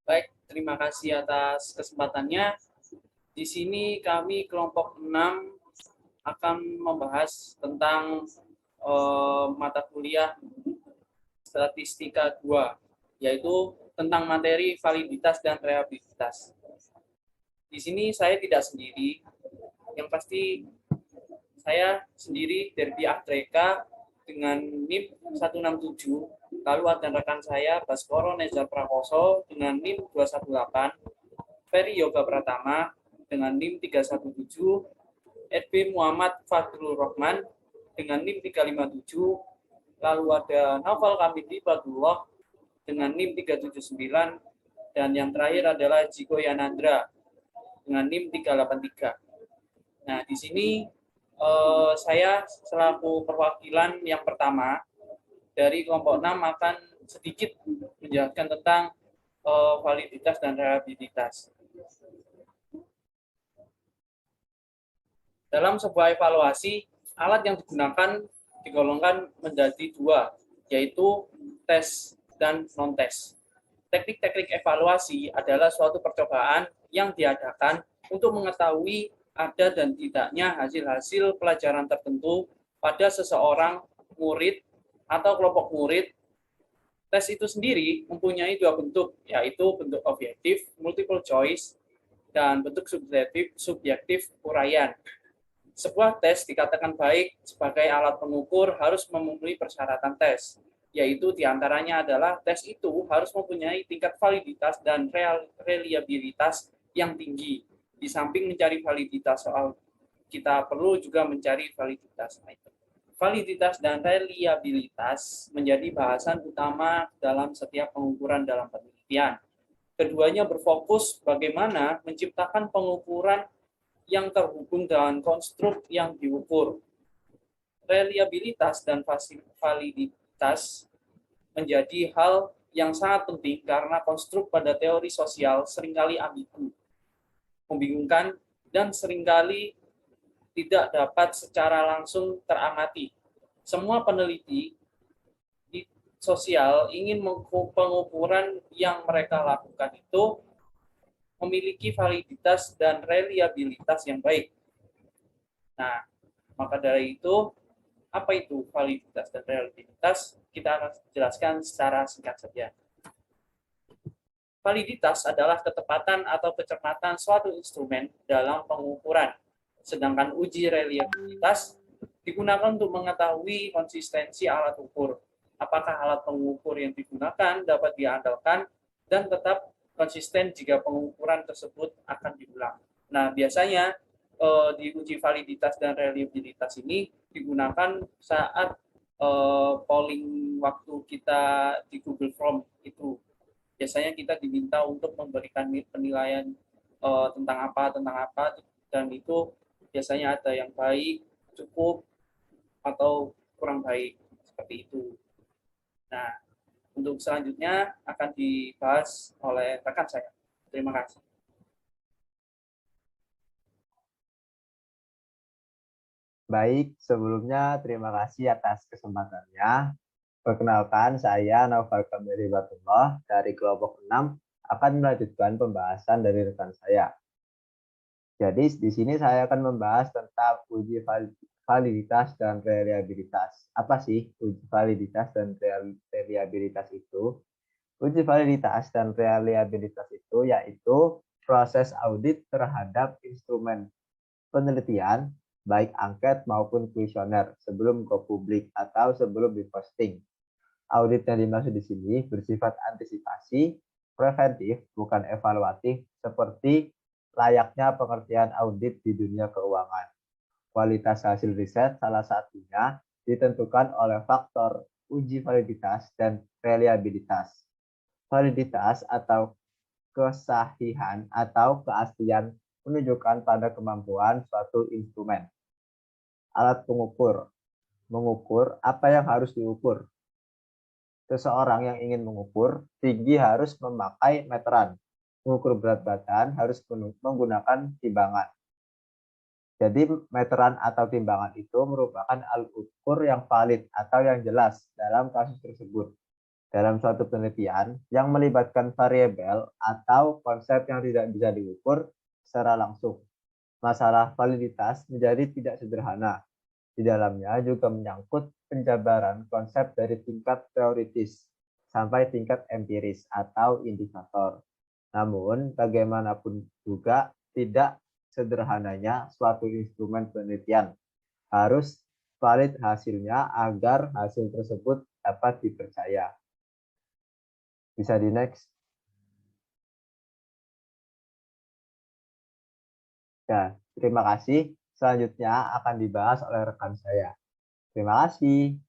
Baik, terima kasih atas kesempatannya. Di sini kami kelompok 6 akan membahas tentang mata kuliah Statistika 2, yaitu tentang materi validitas dan reliabilitas. Di sini saya tidak sendiri, yang pasti saya sendiri dari pihak Treka dengan NIM 167, lalu ada rekan saya Baskoro Nezar Prakoso dengan NIM 218, Ferry Yoga Pratama dengan NIM 317, Edwin Muhammad Fadrul Rahman dengan NIM 357, lalu ada Naufal Kamidi Badullah dengan NIM 379, dan yang terakhir adalah Jiko Yanandra dengan NIM 383. Nah, di sini saya selaku perwakilan yang pertama dari kelompok 6 akan sedikit menjelaskan tentang validitas dan reliabilitas. Dalam sebuah evaluasi, alat yang digunakan digolongkan menjadi dua, yaitu tes dan non-tes. Teknik-teknik evaluasi adalah suatu percobaan yang diadakan untuk mengetahui ada dan tidaknya hasil-hasil pelajaran tertentu pada seseorang murid atau kelompok murid. Tes itu sendiri mempunyai dua bentuk, yaitu bentuk objektif, multiple choice, dan bentuk subjektif, uraian. Sebuah tes dikatakan baik sebagai alat pengukur harus memenuhi persyaratan tes, yaitu diantaranya adalah tes itu harus mempunyai tingkat validitas dan reliabilitas yang tinggi. Di samping mencari validitas soal, kita perlu juga mencari validitas. Validitas dan reliabilitas menjadi bahasan utama dalam setiap pengukuran dalam penelitian. Keduanya berfokus bagaimana menciptakan pengukuran yang terhubung dengan konstruk yang diukur. Reliabilitas dan validitas menjadi hal yang sangat penting karena konstruk pada teori sosial seringkali ambigu, membingungkan, dan seringkali tidak dapat secara langsung teramati. Semua peneliti di sosial ingin pengukuran yang mereka lakukan itu memiliki validitas dan reliabilitas yang baik. Nah, maka dari itu, apa itu validitas dan reliabilitas? Kita akan jelaskan secara singkat saja. Validitas adalah ketepatan atau kecermatan suatu instrumen dalam pengukuran, sedangkan uji reliabilitas digunakan untuk mengetahui konsistensi alat ukur. Apakah alat pengukur yang digunakan dapat diandalkan dan tetap konsisten jika pengukuran tersebut akan diulang. Nah, biasanya di uji validitas dan reliabilitas ini digunakan saat polling waktu kita di Google Form itu. Biasanya kita diminta untuk memberikan penilaian tentang apa, dan itu biasanya ada yang baik, cukup, atau kurang baik, seperti itu. Nah, untuk selanjutnya akan dibahas oleh rekan saya. Terima kasih. Baik, sebelumnya terima kasih atas kesempatannya. Perkenalkan, saya Naufal Kamiri Batullah dari kelompok 6 akan melanjutkan pembahasan dari rekan saya. Jadi di sini saya akan membahas tentang uji validitas dan reliabilitas. Apa sih uji validitas dan reliabilitas itu? Uji validitas dan reliabilitas itu yaitu proses audit terhadap instrumen penelitian, baik angket maupun kuesioner sebelum ke publik atau sebelum diposting. Audit yang dimaksud di sini bersifat antisipasi, preventif, bukan evaluatif, seperti layaknya pengertian audit di dunia keuangan. Kualitas hasil riset salah satunya ditentukan oleh faktor uji validitas dan reliabilitas. Validitas atau kesahihan atau keaslian menunjukkan pada kemampuan suatu instrumen. Alat pengukur, mengukur apa yang harus diukur. Seseorang yang ingin mengukur tinggi harus memakai meteran. Mengukur berat badan harus menggunakan timbangan. Jadi meteran atau timbangan itu merupakan alat ukur yang valid atau yang jelas dalam kasus tersebut. Dalam suatu penelitian yang melibatkan variabel atau konsep yang tidak bisa diukur secara langsung, masalah validitas menjadi tidak sederhana. Di dalamnya juga menyangkut penjabaran konsep dari tingkat teoritis sampai tingkat empiris atau indikator. Namun, bagaimanapun juga tidak sederhananya suatu instrumen penelitian harus valid hasilnya agar hasil tersebut dapat dipercaya. Bisa di next. Ya, terima kasih. Selanjutnya akan dibahas oleh rekan saya. Terima kasih.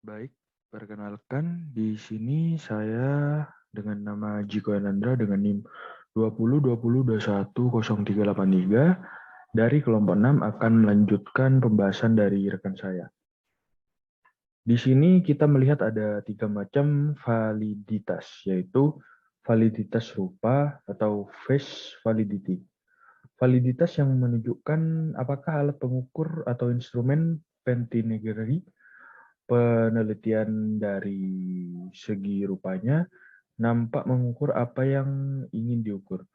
Baik, perkenalkan di sini saya dengan nama Jiko Anandra dengan NIM 2020210383 dari kelompok 6 akan melanjutkan pembahasan dari rekan saya. Di sini kita melihat ada 3 macam validitas, yaitu validitas rupa atau face validity. Validitas yang menunjukkan apakah alat pengukur atau instrumen Pentinegri penelitian dari segi rupanya nampak mengukur apa yang ingin diukur.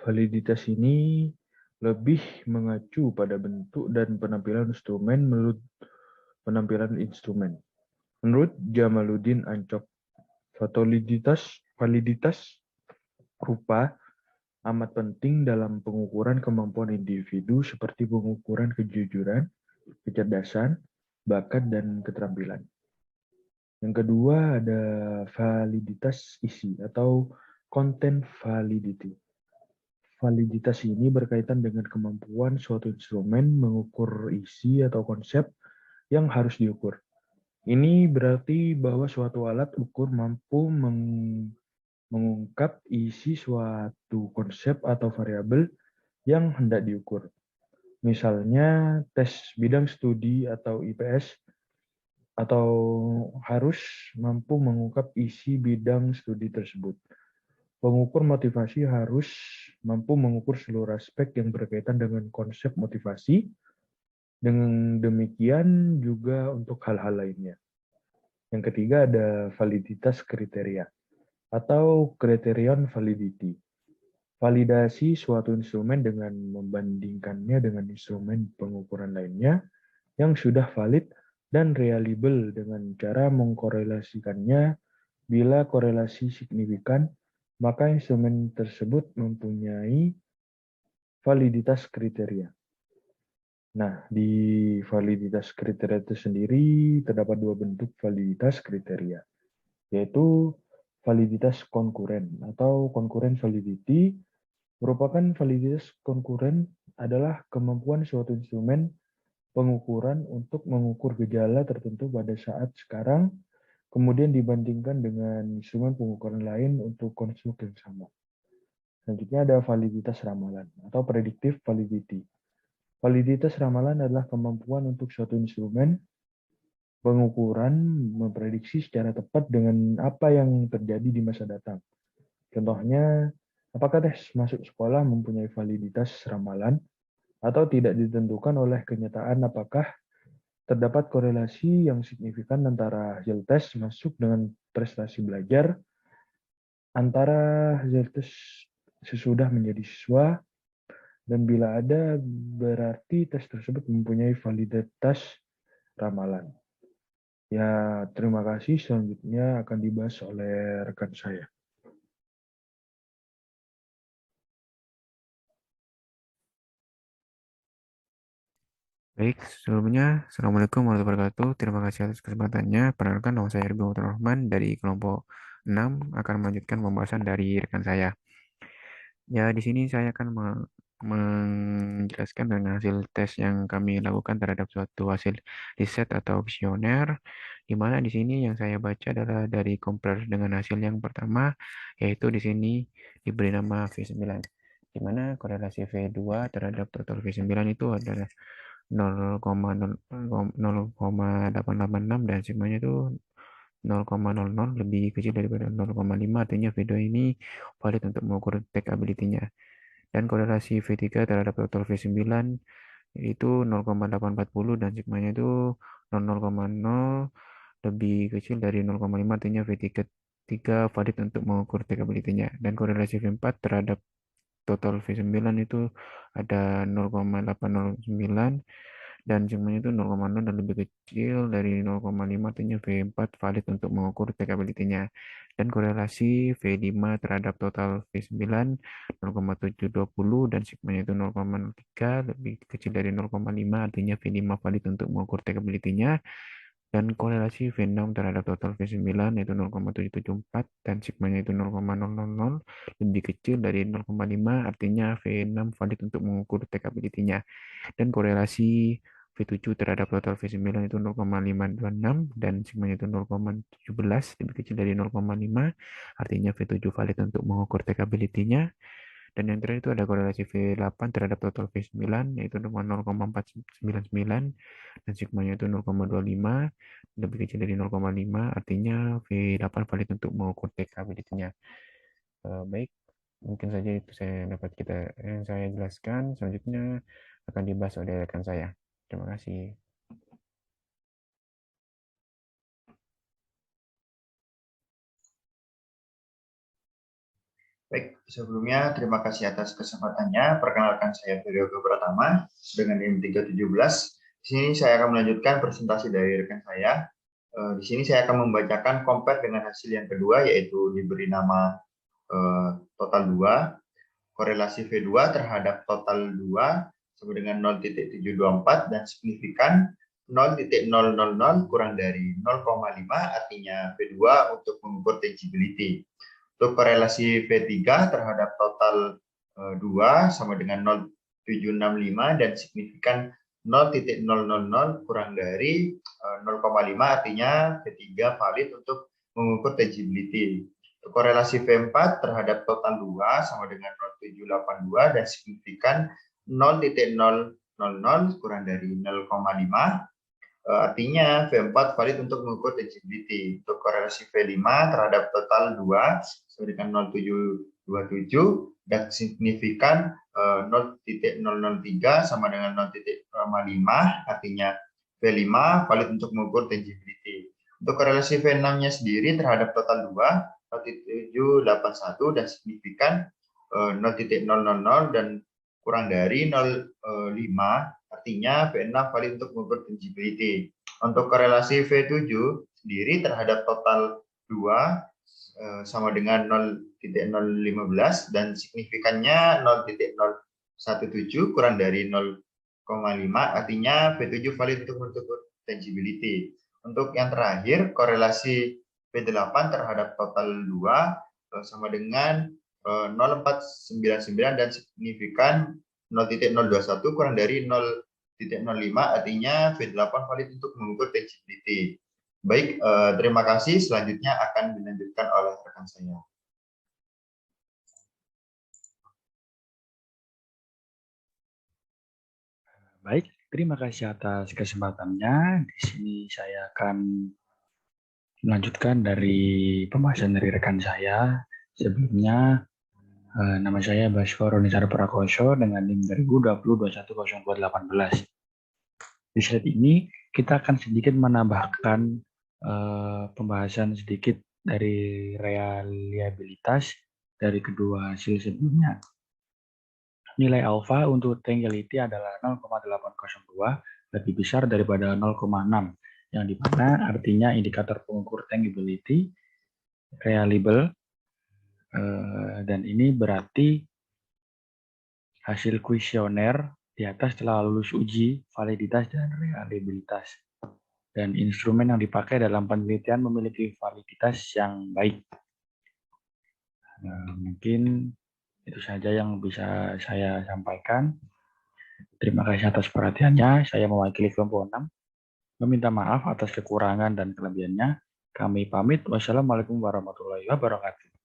Validitas ini lebih mengacu pada bentuk dan penampilan instrumen menurut penampilan instrumen. Menurut Jamaluddin Ancok, validitas rupa amat penting dalam pengukuran kemampuan individu seperti pengukuran kejujuran, kecerdasan, bakat, dan keterampilan. Yang kedua ada validitas isi atau content validity. Validitas ini berkaitan dengan kemampuan suatu instrumen mengukur isi atau konsep yang harus diukur. Ini berarti bahwa suatu alat ukur mampu mengungkap isi suatu konsep atau variabel yang hendak diukur. Misalnya tes bidang studi atau IPS atau harus mampu mengungkap isi bidang studi tersebut. Pengukur motivasi harus mampu mengukur seluruh aspek yang berkaitan dengan konsep motivasi. Dengan demikian juga untuk hal-hal lainnya. Yang ketiga ada validitas kriteria atau criterion validity. Validasi suatu instrumen dengan membandingkannya dengan instrumen pengukuran lainnya yang sudah valid dan reliable dengan cara mengkorelasikannya. Bila korelasi signifikan, maka instrumen tersebut mempunyai validitas kriteria. Nah, di validitas kriteria itu sendiri terdapat 2 bentuk validitas kriteria, yaitu validitas konkuren atau concurrent validity. Merupakan validitas konkuren adalah kemampuan suatu instrumen pengukuran untuk mengukur gejala tertentu pada saat sekarang, kemudian dibandingkan dengan instrumen pengukuran lain untuk konstruk yang sama. Selanjutnya ada validitas ramalan atau predictive validity. Validitas ramalan adalah kemampuan untuk suatu instrumen pengukuran memprediksi secara tepat dengan apa yang terjadi di masa datang. Contohnya, apakah tes masuk sekolah mempunyai validitas ramalan atau tidak ditentukan oleh kenyataan apakah terdapat korelasi yang signifikan antara hasil tes masuk dengan prestasi belajar, antara hasil tes sesudah menjadi siswa, dan bila ada, berarti tes tersebut mempunyai validitas ramalan. Ya, terima kasih. Selanjutnya akan dibahas oleh rekan saya. Baik, sebelumnya, Assalamualaikum warahmatullahi wabarakatuh. Terima kasih atas kesempatannya. Perkenalkan, nama saya Erbi Muhammad Rahman dari kelompok 6 akan melanjutkan pembahasan dari rekan saya. Ya, di sini saya akan menjelaskan dengan hasil tes yang kami lakukan terhadap suatu hasil riset atau kuesioner, di mana di sini yang saya baca adalah dari compare dengan hasil yang pertama, yaitu di sini diberi nama V9, di mana korelasi V2 terhadap total V9 itu adalah 0,886 dan sigmanya itu 0,00 lebih kecil daripada 0,5, artinya V2 ini valid untuk mengukur tag ability-nya. Dan korelasi V3 terhadap total V9 itu 0,840 dan sigmanya itu 0,0 lebih kecil dari 0,5, artinya V3 valid untuk mengukur tekability-nya. Dan korelasi V4 terhadap total V9 itu ada 0,809 dan sigmanya itu 0,0 dan lebih kecil dari 0,5, artinya V4 valid untuk mengukur tekability-nya. Dan korelasi V5 terhadap total V9 0,720 dan sigmanya itu 0,03 lebih kecil dari 0,5, artinya V5 valid untuk mengukur tekability-nya. Dan korelasi V6 terhadap total V9 yaitu 0,774 dan sigmanya itu 0,000 lebih kecil dari 0,5, artinya V6 valid untuk mengukur tekability-nya. Dan korelasi V7 terhadap total V9 itu 0,526 dan sigmanya itu 0,17 lebih kecil dari 0,5, artinya V7 valid untuk mengukur tekability-nya. Dan yang terakhir itu ada korelasi V8 terhadap total V9 yaitu 0,499 dan sigmanya itu 0,25 lebih kecil dari 0,5, artinya V8 valid untuk mengukur tekability-nya. Baik, mungkin saja itu yang saya jelaskan. Selanjutnya akan dibahas oleh rekan saya. Terima kasih. Baik, sebelumnya terima kasih atas kesempatannya. Perkenalkan saya Yoga Pratama dengan NIM 317. Di sini saya akan melanjutkan presentasi dari rekan saya. Di sini saya akan membacakan compare dengan hasil yang kedua, yaitu diberi nama total 2, korelasi V2 terhadap total 2 sama dengan 0,724 dan signifikan 0,000 kurang dari 0,5, artinya V2 untuk mengukur tangibility. Untuk korelasi V3 terhadap total 2 sama dengan 0,765 dan signifikan 0,000 kurang dari 0,5, artinya V3 valid untuk mengukur tangibility. Untuk korelasi V4 terhadap total 2 sama dengan 0,782 dan signifikan 0,000 kurang dari 0,5, artinya V4 valid untuk mengukur tangibility. Untuk korelasi V5 terhadap total 2 sama dengan 0,727 dan signifikan 0,003 sama dengan 0,5, artinya V5 valid untuk mengukur tangibility. Untuk korelasi V6-nya sendiri terhadap total 2 0,781 dan signifikan 0,000 dan kurang dari 0,5, artinya V6 valid untuk mengukur tangibility. Untuk korelasi V7 sendiri terhadap total 2 sama dengan 0,015 dan signifikannya 0,017 kurang dari 0,5, artinya V7 valid untuk mengukur tangibility. Untuk yang terakhir, korelasi V8 terhadap total 2 sama dengan 0,499 dan signifikan 0,021 kurang dari 0,05, artinya V8 valid untuk mengukur tangibility. Baik, terima kasih. Selanjutnya akan dilanjutkan oleh rekan saya. Baik, terima kasih atas kesempatannya. Di sini saya akan melanjutkan dari pembahasan dari rekan saya. Sebelumnya, nama saya Baskoro Nisar Prakoso dengan NIM 2020210218. Di slide ini kita akan sedikit menambahkan pembahasan sedikit dari reliabilitas dari kedua hasil sebelumnya. Nilai alfa untuk tangibility adalah 0,802 lebih besar daripada 0,6, yang dimana artinya indikator pengukur tangibility reliable, dan ini berarti hasil kuesioner di atas telah lulus uji validitas dan reliabilitas, dan instrumen yang dipakai dalam penelitian memiliki validitas yang baik. Mungkin itu saja yang bisa saya sampaikan. Terima kasih atas perhatiannya. Saya mewakili kelompok 6. Meminta maaf atas kekurangan dan kelebihannya. Kami pamit. Wassalamualaikum warahmatullahi wabarakatuh.